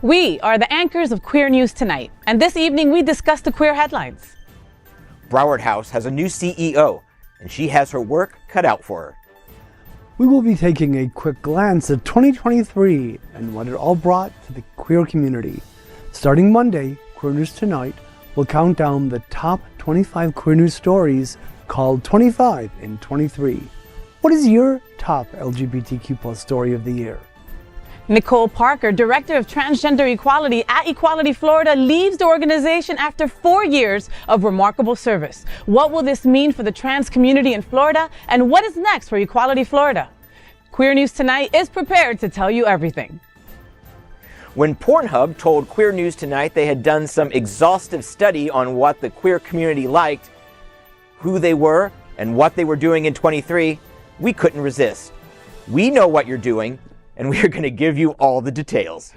We are the anchors of Queer News Tonight, and this evening we discuss the queer headlines. Broward House has a new CEO, and she has her work cut out for her. We will be taking a quick glance at 2023 and what it all brought to the queer community. Starting Monday, Queer News Tonight will count down the top 25 queer news stories called 25 in 23. What is your top LGBTQ+ story of the year? Nicole Parker, Director of Transgender Equality at Equality Florida, leaves the organization after 4 years of remarkable service. What will this mean for the trans community in Florida? And what is next for Equality Florida? Queer News Tonight is prepared to tell you everything. When Pornhub told Queer News Tonight they had done some exhaustive study on what the queer community liked, who they were, and what they were doing in 23, we couldn't resist. We know what you're doing, and we are going to give you all the details.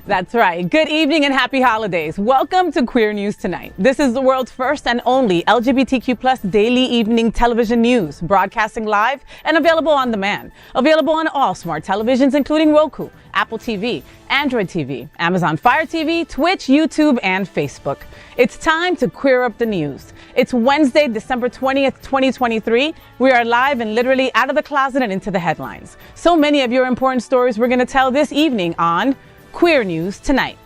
That's right. Good evening and happy holidays. Welcome to Queer News Tonight. This is the world's first and only LGBTQ+ daily evening television news, broadcasting live and available on demand. Available on all smart televisions, including Roku, Apple TV, Android TV, Amazon Fire TV, Twitch, YouTube, and Facebook. It's time to queer up the news. It's Wednesday, December 20th, 2023. We are live and literally out of the closet and into the headlines. So many of your important stories we're going to tell this evening on Queer News Tonight.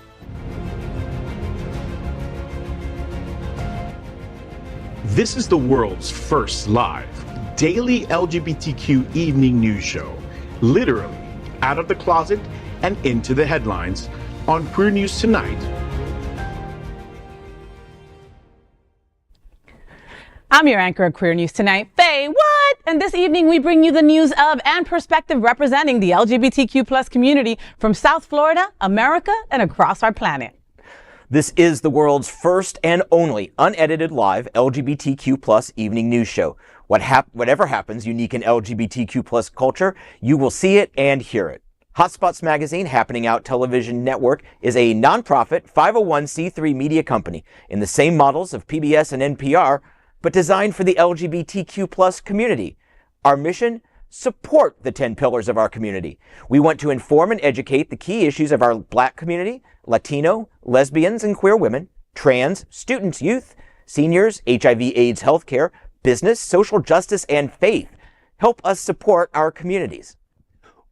This is the world's first live daily LGBTQ evening news show, literally out of the closet and into the headlines on Queer News Tonight. I'm your anchor at Queer News Tonight, Fay What? And this evening we bring you the news of and perspective representing the LGBTQ+ community from South Florida, America, and across our planet. This is the world's first and only unedited live LGBTQ+ evening news show. Whatever happens unique in LGBTQ+ culture, you will see it and hear it. Hotspots Magazine Happening Out Television Network is a nonprofit 501c3 media company in the same models of PBS and NPR, but designed for the LGBTQ+ community. Our mission? Support the 10 pillars of our community. We want to inform and educate the key issues of our Black community, Latino, lesbians and queer women, trans, students, youth, seniors, HIV/AIDS healthcare, business, social justice, and faith. Help us support our communities.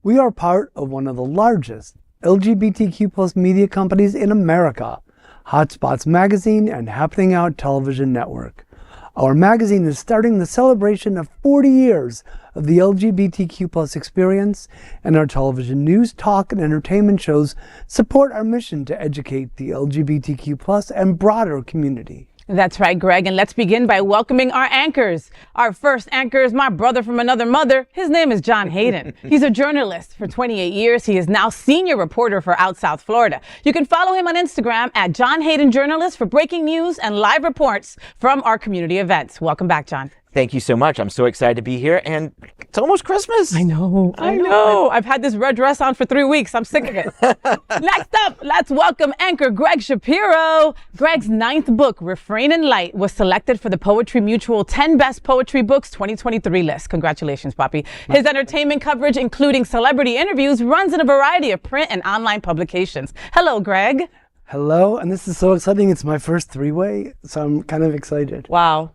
We are part of one of the largest LGBTQ+ media companies in America, Hotspots Magazine and Happening Out Television Network. Our magazine is starting the celebration of 40 years of the LGBTQ+ experience, and our television news, talk, and entertainment shows support our mission to educate the LGBTQ+ and broader community. That's right, Greg, and let's begin by welcoming our anchors. Our first anchor is my brother from another mother. His name is John Hayden. He's a journalist for 28 years. He is now senior reporter for Out South Florida. You can follow him on Instagram at John Hayden Journalist for breaking news and live reports from our community events. Welcome back, John. Thank you so much. I'm so excited to be here, and it's almost Christmas. I know. I've had this red dress on for 3 weeks. I'm sick of it. Next up, let's welcome anchor Gregg Shapiro. Gregg's 9th book, Refrain and Light, was selected for the Poetry Mutual 10 Best Poetry Books 2023 list. Congratulations, Poppy. His entertainment coverage, including celebrity interviews, runs in a variety of print and online publications. Hello, Gregg. Hello, and this is so exciting. It's my first three-way, so I'm kind of excited. Wow.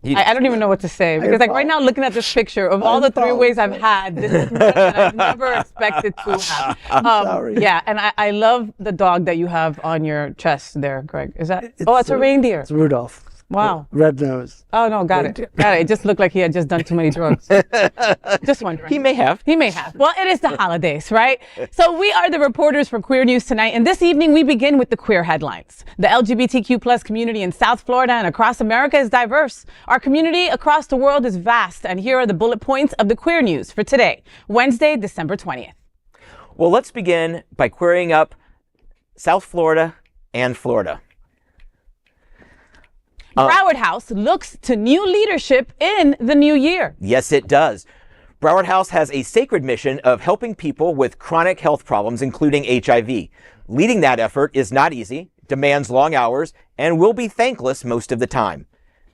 I don't even know what to say, because like right now, looking at this picture of all the 3 ways I've had, this is one that I've never expected to have. I'm sorry. Yeah, and I love the dog that you have on your chest there, Greg. Is that? It's a reindeer. It's Rudolph. Wow. Red nose. Oh, no, got it. It just looked like he had just done too many drugs. Just wondering. He may have. Well, it is the holidays, right? So we are the reporters for Queer News Tonight, and this evening we begin with the queer headlines. The LGBTQ+ community in South Florida and across America is diverse. Our community across the world is vast, and here are the bullet points of the queer news for today, Wednesday, December 20th. Well, let's begin by querying up South Florida and Florida. Broward House looks to new leadership in the new year. Yes, it does. Broward House has a sacred mission of helping people with chronic health problems, including HIV. Leading that effort is not easy, demands long hours, and will be thankless most of the time.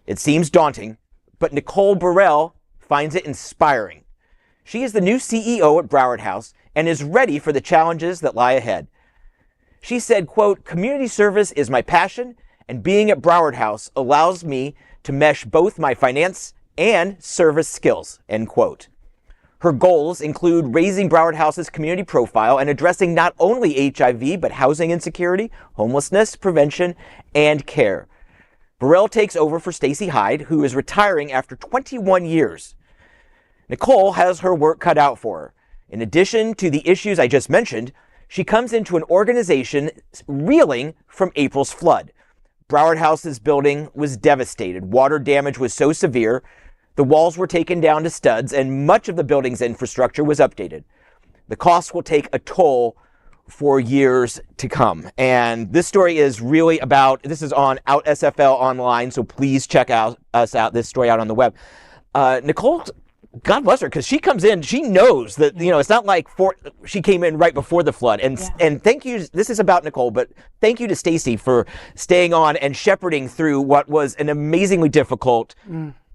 It seems daunting, but Nicole Burrell finds it inspiring. She is the new CEO at Broward House and is ready for the challenges that lie ahead. She said, quote, "Community service is my passion, and being at Broward House allows me to mesh both my finance and service skills," end quote. Her goals include raising Broward House's community profile and addressing not only HIV, but housing insecurity, homelessness, prevention, and care. Burrell takes over for Stacey Hyde, who is retiring after 21 years. Nicole has her work cut out for her. In addition to the issues I just mentioned, she comes into an organization reeling from April's flood. Broward House's building was devastated. Water damage was so severe, the walls were taken down to studs, and much of the building's infrastructure was updated. The cost will take a toll for years to come. And this story is really about, this is on Out SFL online, so please check this story out on the web. Nicole, God bless her, because she comes in, she knows that, it's not like she came in right before the flood. And thank you, this is about Nicole, but thank you to Stacey for staying on and shepherding through what was an amazingly difficult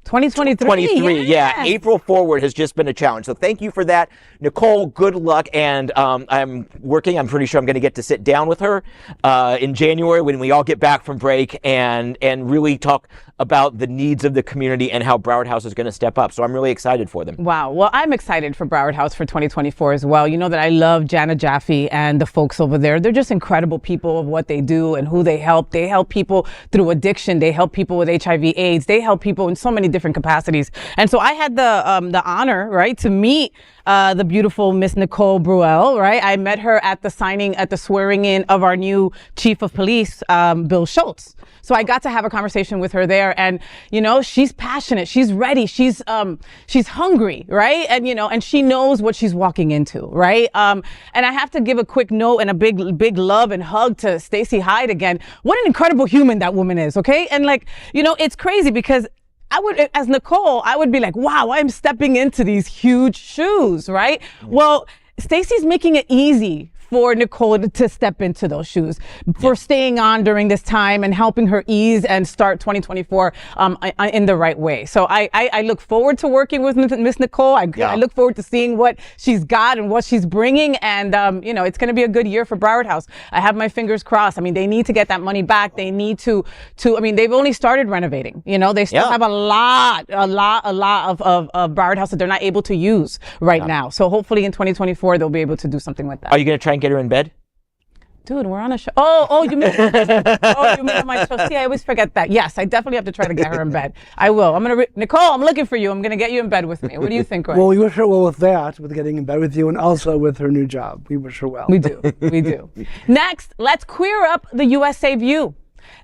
2023. Yeah. April forward has just been a challenge. So thank you for that. Nicole, good luck. And I'm pretty sure I'm going to get to sit down with her in January when we all get back from break and really talk about the needs of the community and how Broward House is going to step up. So I'm really excited for them. Wow. Well, I'm excited for Broward House for 2024 as well. You know that I love Jana Jaffe and the folks over there. They're just incredible people of what they do and who they help. They help people through addiction. They help people with HIV/AIDS. They help people in so many different capacities. And so I had the honor, right, to meet the beautiful Miss Nicole Burrell, right? I met her at the swearing in of our new chief of police, Bill Schultz. So I got to have a conversation with her there, and she's passionate, she's ready, she's hungry, right? And she knows what she's walking into, right? And I have to give a quick note and a big love and hug to Stacey Hyde again. What an incredible human that woman is, okay? And it's crazy because as Nicole, I would be like, wow, I'm stepping into these huge shoes, right? Well, Stacey's making it easy for Nicole to step into those shoes, for staying on during this time and helping her ease and start 2024 in the right way. So I look forward to working with Miss Nicole. I look forward to seeing what she's got and what she's bringing. And, it's going to be a good year for Broward House. I have my fingers crossed. I mean, they need to get that money back. They need to they've only started renovating. They still have a lot of Broward House that they're not able to use right now. So hopefully in 2024, they'll be able to do something with that. Are you going to try and get her in bed? Dude, we're on a show. You mean on my show? See, I always forget that. Yes, I definitely have to try to get her in bed. I will. Nicole, I'm looking for you. I'm going to get you in bed with me. What do you think, Greg? Well, we wish her well with that, with getting in bed with you, and also with her new job. We wish her well. We do. We do. Next, let's queer up the USA View.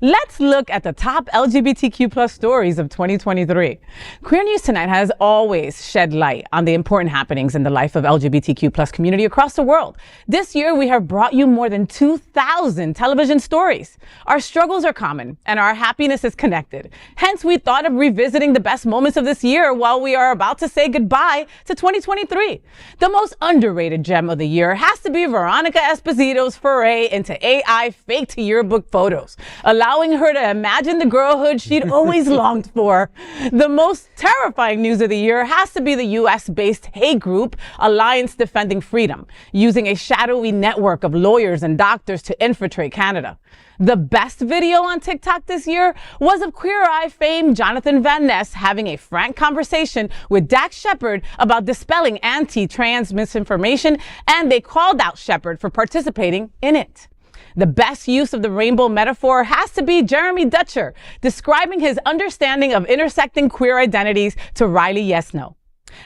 Let's look at the top LGBTQ plus stories of 2023. Queer News Tonight has always shed light on the important happenings in the life of LGBTQ plus community across the world. This year, we have brought you more than 2,000 television stories. Our struggles are common and our happiness is connected. Hence, we thought of revisiting the best moments of this year while we are about to say goodbye to 2023. The most underrated gem of the year has to be Veronica Esposito's foray into AI faked yearbook photos, allowing her to imagine the girlhood she'd always longed for. The most terrifying news of the year has to be the US-based hate group Alliance Defending Freedom, using a shadowy network of lawyers and doctors to infiltrate Canada. The best video on TikTok this year was of Queer Eye fame Jonathan Van Ness having a frank conversation with Dax Shepard about dispelling anti-trans misinformation, and they called out Shepard for participating in it. The best use of the rainbow metaphor has to be Jeremy Dutcher, describing his understanding of intersecting queer identities to Riley Yesno.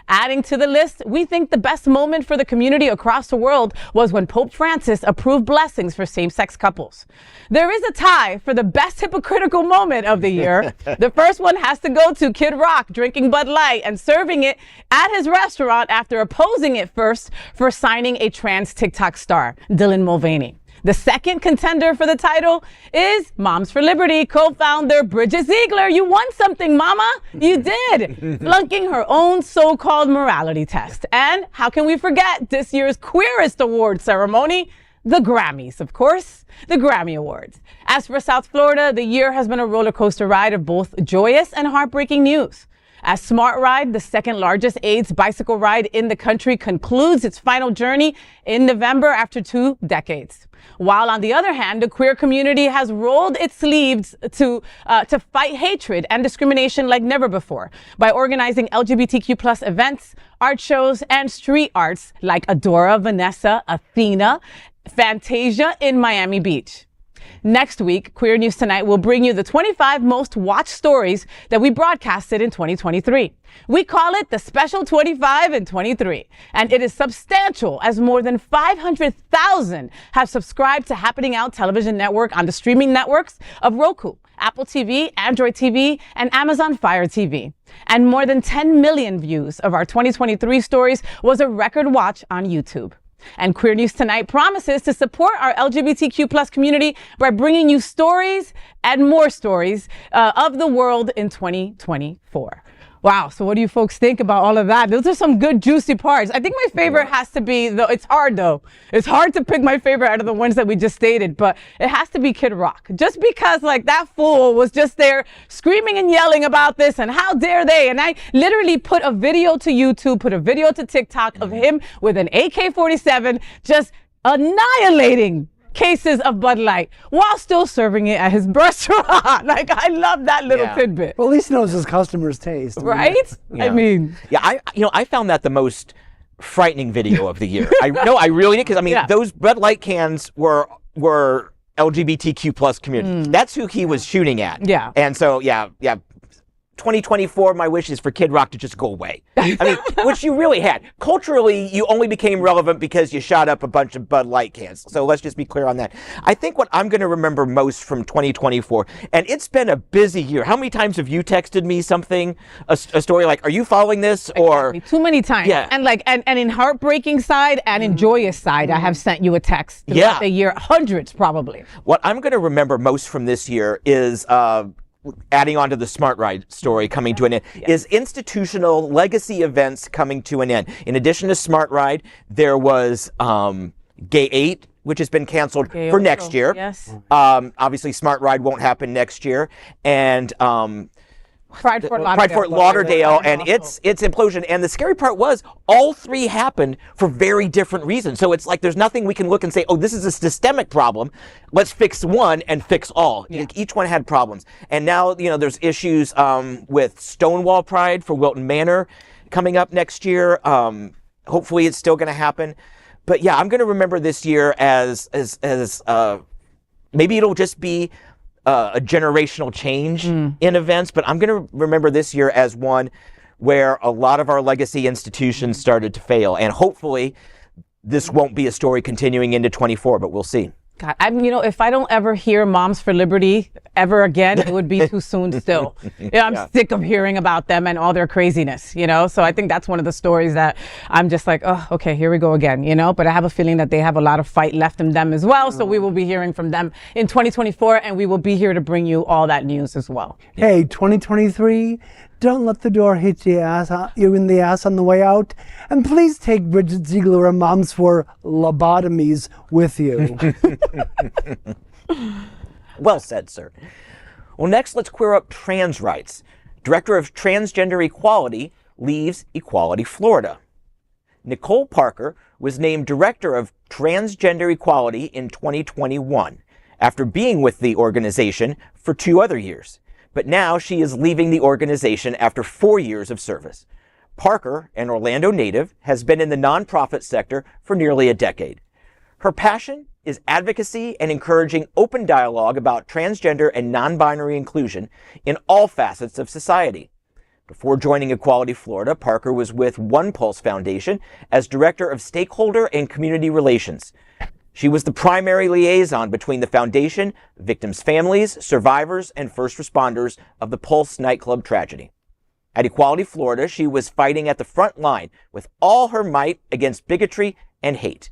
Adding to the list, we think the best moment for the community across the world was when Pope Francis approved blessings for same-sex couples. There is a tie for the best hypocritical moment of the year. The first one has to go to Kid Rock drinking Bud Light and serving it at his restaurant after opposing it first for signing a trans TikTok star, Dylan Mulvaney. The second contender for the title is Moms for Liberty co-founder Bridget Ziegler. You won something, mama. You did. Flunking her own so-called morality test. And how can we forget this year's queerest award ceremony? The Grammys, of course, the Grammy Awards. As for South Florida, the year has been a roller coaster ride of both joyous and heartbreaking news. As Smart Ride, the second largest AIDS bicycle ride in the country, concludes its final journey in November after 2 decades. While on the other hand, the queer community has rolled its sleeves to fight hatred and discrimination like never before by organizing LGBTQ plus events, art shows, and street arts like Adora, Vanessa, Athena, Fantasia in Miami Beach. Next week, Queer News Tonight will bring you the 25 most watched stories that we broadcasted in 2023. We call it the Special 25 in 23, and it is substantial as more than 500,000 have subscribed to Happening Out Television Network on the streaming networks of Roku, Apple TV, Android TV, and Amazon Fire TV. And more than 10 million views of our 2023 stories was a record watch on YouTube. And Queer News Tonight promises to support our LGBTQ plus community by bringing you stories and more stories of the world in 2024. Wow. So what do you folks think about all of that? Those are some good juicy parts. I think my favorite has to be, though, it's hard though. It's hard to pick my favorite out of the ones that we just stated, but it has to be Kid Rock. Just because like that fool was just there screaming and yelling about this and how dare they? And I literally put a video to YouTube, put a video to TikTok of him with an AK-47 just annihilating cases of Bud Light while still serving it at his restaurant. Like, I love that little tidbit. Well, at least he knows his customers' taste. Right? Yeah. I mean. Yeah, I found that the most frightening video of the year. I really did, because I mean, those Bud Light cans were LGBTQ plus community. That's who he was shooting at. Yeah. And so, 2024, my wish is for Kid Rock to just go away. I mean, which you really had. Culturally, you only became relevant because you shot up a bunch of Bud Light cans. So let's just be clear on that. I think what I'm going to remember most from 2024, and it's been a busy year. How many times have you texted me something, a story like, are you following this? Or exactly. Too many times. Yeah. And like, and in heartbreaking side and in joyous side, I have sent you a text throughout the year, hundreds probably. What I'm going to remember most from this year is, adding on to the Smart Ride story coming to an end, is institutional legacy events coming to an end. In addition to Smart Ride, there was Gay 8, which has been canceled for next year. Yes. Obviously, Smart Ride won't happen next year. And Pride Fort Lauderdale and its implosion. And the scary part was all three happened for very different reasons. So it's like there's nothing we can look and say, oh, this is a systemic problem. Let's fix one and fix all. Yeah. Each one had problems. And now, there's issues with Stonewall Pride for Wilton Manor coming up next year. Hopefully it's still going to happen. But yeah, I'm going to remember this year as maybe it'll just be a generational change in events, but I'm going to remember this year as one where a lot of our legacy institutions started to fail. And hopefully this won't be a story continuing into 24, but we'll see. God, if I don't ever hear Moms for Liberty ever again, it would be too soon still. I'm sick of hearing about them and all their craziness, So I think that's one of the stories that I'm just like, oh, okay, here we go again, But I have a feeling that they have a lot of fight left in them as well. So we will be hearing from them in 2024, and we will be here to bring you all that news as well. Hey, 2023, don't let the door hit you in the ass on the way out. And please take Bridget Ziegler and Moms for Lobotomies with you. Well said, sir. Well, next, let's queer up trans rights. Director of Transgender Equality leaves Equality Florida. Nicole Parker was named Director of Transgender Equality in 2021 after being with the organization for 2 other years. But now she is leaving the organization after 4 years of service. Parker, an Orlando native, has been in the nonprofit sector for nearly a decade. Her passion is advocacy and encouraging open dialogue about transgender and non-binary inclusion in all facets of society. Before joining Equality Florida, Parker was with One Pulse Foundation as Director of Stakeholder and Community Relations. She was the primary liaison between the foundation, victims' families, survivors, and first responders of the Pulse nightclub tragedy. At Equality Florida, she was fighting at the front line with all her might against bigotry and hate.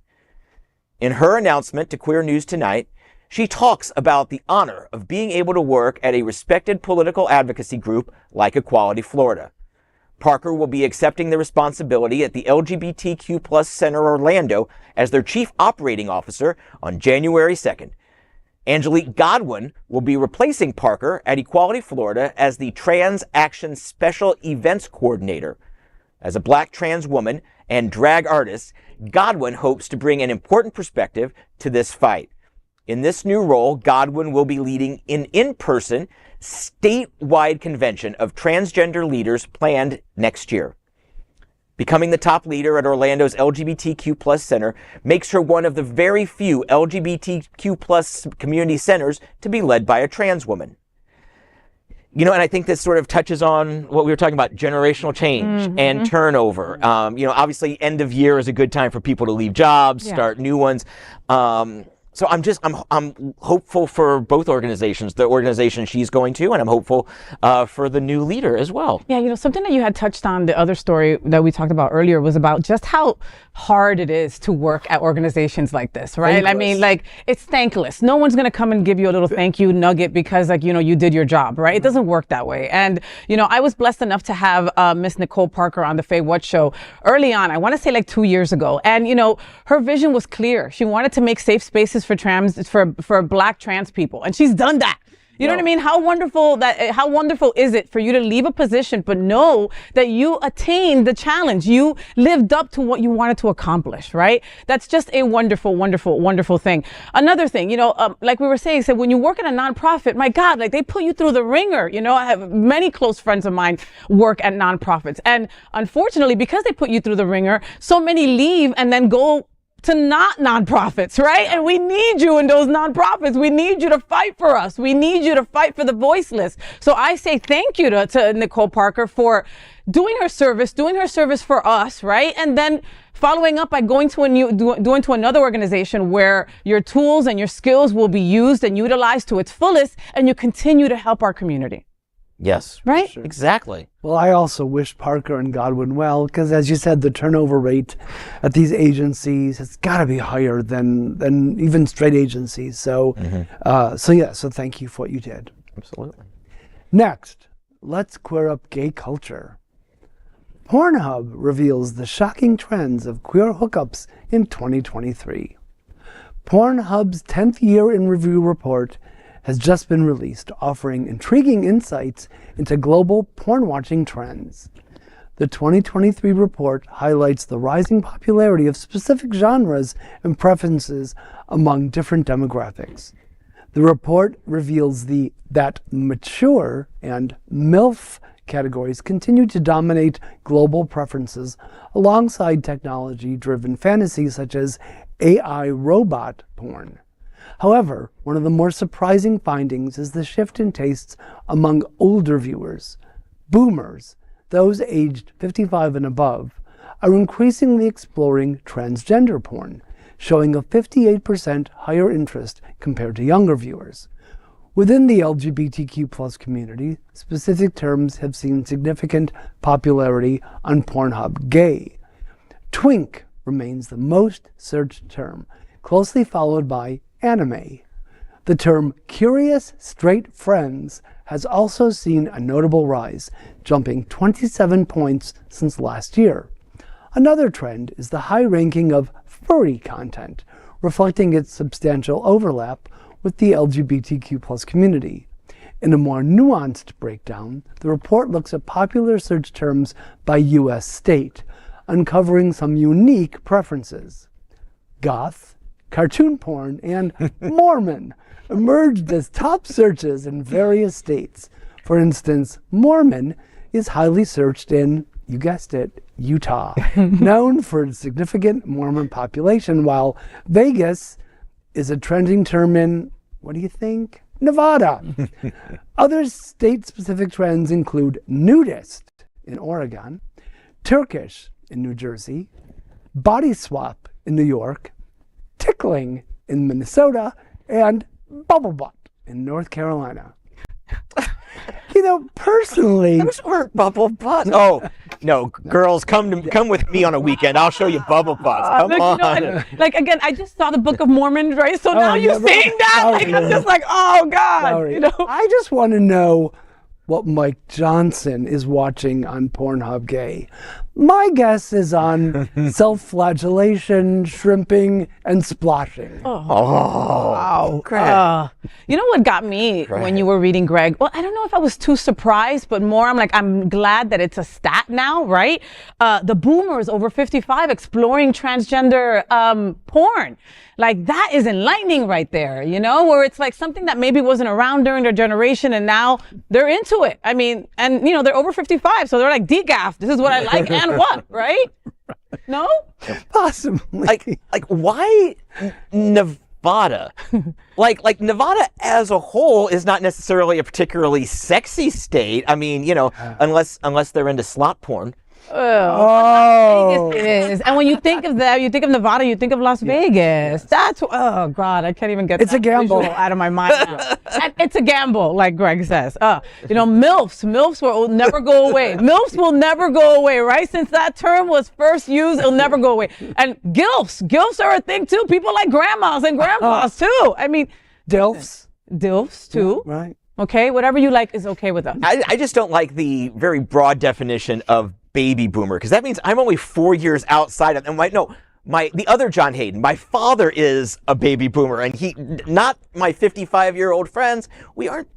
In her announcement to Queer News Tonight, she talks about the honor of being able to work at a respected political advocacy group like Equality Florida. Parker will be accepting the responsibility at the LGBTQ Plus Center Orlando as their Chief Operating Officer on January 2nd. Angelique Godwin will be replacing Parker at Equality Florida as the Trans Action Special Events Coordinator. As a Black trans woman and drag artist, Godwin hopes to bring an important perspective to this fight. In this new role, Godwin will be leading an in-person, statewide convention of transgender leaders planned next year. Becoming the top leader at Orlando's LGBTQ+ Center makes her one of the very few LGBTQ+ community centers to be led by a trans woman. You know, and I think this sort of touches on what we were talking about, generational change and turnover. You know, obviously end of year is a good time for people to leave jobs, start new ones. So I'm hopeful for both organizations, the organization she's going to, and I'm hopeful for the new leader as well. Yeah, you know, something that you had touched on, the other story that we talked about earlier was about just how hard it is to work at organizations like this, right? Thankless. I mean, like, it's thankless. No one's going to come and give you a little thank you nugget because, like, you know, you did your job, right? It doesn't work that way. And, you know, I was blessed enough to have Miss Nicole Parker on the Fay What Show early on, I want to say like 2 years ago. And, you know, her vision was clear. She wanted to make safe spaces for Black trans people. And she's done that. You know what I mean? How wonderful is it for you to leave a position, but know that you attained the challenge. You lived up to what you wanted to accomplish, right? That's just a wonderful, wonderful, wonderful thing. Another thing, you know, like we were saying, so when you work at a nonprofit, my God, like they put you through the ringer. You know, I have many close friends of mine work at nonprofits. And unfortunately, because they put you through the ringer, so many leave and then go to not nonprofits, right? And we need you in those nonprofits. We need you to fight for us. We need you to fight for the voiceless. So I say thank you to Nicole Parker for doing her service for us, right? And then following up by going to going to another organization where your tools and your skills will be used and utilized to its fullest, and you continue to help our community. Yes. Right? Sure. Exactly. Well, I also wish Parker and Godwin well, because as you said, the turnover rate at these agencies has got to be higher than even straight agencies. So, so thank you for what you did. Absolutely. Next, let's queer up gay culture. Pornhub reveals the shocking trends of queer hookups in 2023. Pornhub's 10th year in review report has just been released, offering intriguing insights into global porn-watching trends. The 2023 report highlights the rising popularity of specific genres and preferences among different demographics. The report reveals that mature and MILF categories continue to dominate global preferences alongside technology-driven fantasies such as AI robot porn. However, one of the more surprising findings is the shift in tastes among older viewers. Boomers, those aged 55 and above, are increasingly exploring transgender porn, showing a 58% higher interest compared to younger viewers. Within the LGBTQ+ community, specific terms have seen significant popularity on Pornhub. Gay. Twink remains the most searched term, closely followed by anime. The term curious straight friends has also seen a notable rise, jumping 27 points since last year. Another trend is the high ranking of furry content, reflecting its substantial overlap with the LGBTQ+ community. In a more nuanced breakdown, the report looks at popular search terms by U.S. state, uncovering some unique preferences. Goth, cartoon porn, and Mormon emerged as top searches in various states. For instance, Mormon is highly searched in, you guessed it, Utah, known for its significant Mormon population, while Vegas is a trending term in, what do you think? Nevada. Other state-specific trends include nudist in Oregon, Turkish in New Jersey, body swap in New York, tickling in Minnesota, and bubble butt in North Carolina. You know, personally, Those weren't bubble butts. Oh, no, girls, come with me on a weekend. I'll show you bubble butts. Come Look, on. you know, and, like, again, I just saw the Book of Mormon, right? So now you're yeah, saying that, sorry. like, I'm just like, oh God, sorry. you know. I just want to know what Mike Johnson is watching on Pornhub Gay. My guess is on self-flagellation, shrimping, and splashing. Wow. Gregg. You know what got me when you were reading, Gregg? Well, I don't know if I was too surprised, but more I'm glad that it's a stat now, right? The boomers over 55 exploring transgender porn. Like, that is enlightening right there, you know, where it's like something that maybe wasn't around during their generation and now they're into it. I mean, and, you know, they're over 55, so they're like, degaff, this is what I like and what, right? No? Possibly. Like why Nevada? like Nevada as a whole is not necessarily a particularly sexy state. I mean, you know, unless they're into slot porn. Oh. Vegas is. And when you think of that, you think of Nevada, you think of Las Vegas. That's, oh God, I can't even get It's a gamble out of my mind now. And it's a gamble, like Gregg says. You know, MILFs will never go away. MILFs will never go away, right? Since that term was first used, it'll never go away. And GILFs are a thing too. People like grandmas and grandpas too. I mean, DILFs too. Right. Okay, whatever you like is okay with us. I just don't like the very broad definition of baby boomer, because that means I'm only 4 years outside of, and the other John Hayden, my father is a baby boomer, and he, not my 55-year-old friends. We aren't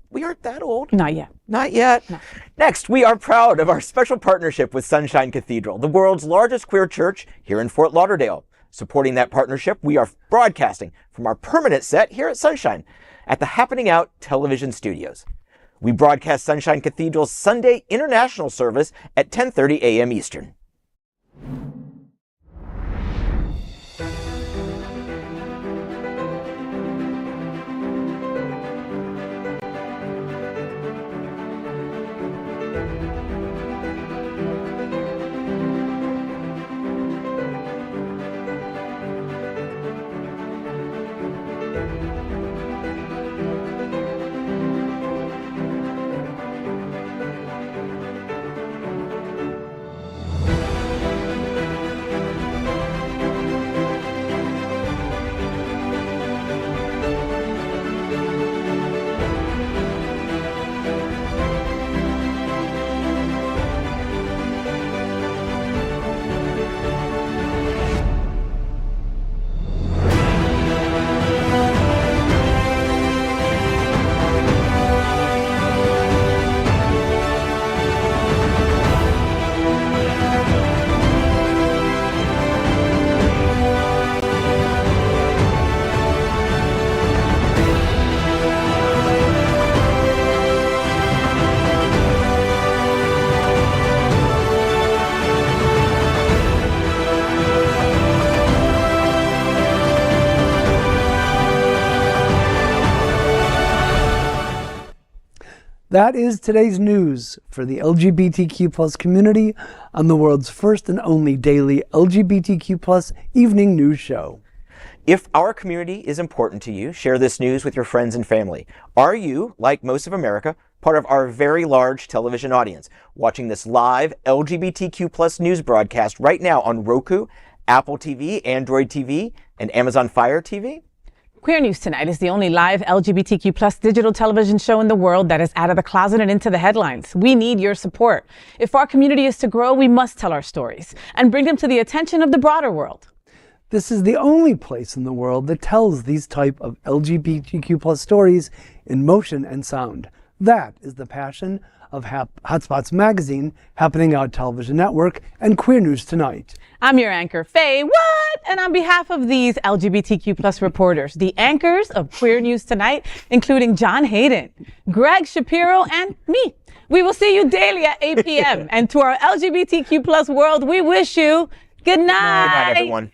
that old. Not yet. Not yet. No. Next, we are proud of our special partnership with Sunshine Cathedral, the world's largest queer church here in Fort Lauderdale. Supporting that partnership, we are broadcasting from our permanent set here at Sunshine at the Happening Out television studios. We broadcast Sunshine Cathedral's Sunday International Service at 10:30 a.m. Eastern. That is today's news for the LGBTQ plus community on the world's first and only daily LGBTQ plus evening news show. If our community is important to you, share this news with your friends and family. Are you, like most of America, part of our very large television audience, watching this live LGBTQ plus news broadcast right now on Roku, Apple TV, Android TV, and Amazon Fire TV? Queer News Tonight is the only live LGBTQ plus digital television show in the world that is out of the closet and into the headlines. We need your support. If our community is to grow, we must tell our stories and bring them to the attention of the broader world. This is the only place in the world that tells these type of LGBTQ plus stories in motion and sound. That is the passion of Hotspots Magazine, Happening Out Television Network, and Queer News Tonight. I'm your anchor, Fay What? And on behalf of these LGBTQ plus reporters, the anchors of Queer News Tonight, including John Hayden, Gregg Shapiro, and me, we will see you daily at 8 p.m. And to our LGBTQ plus world, we wish you good night. Good night, everyone.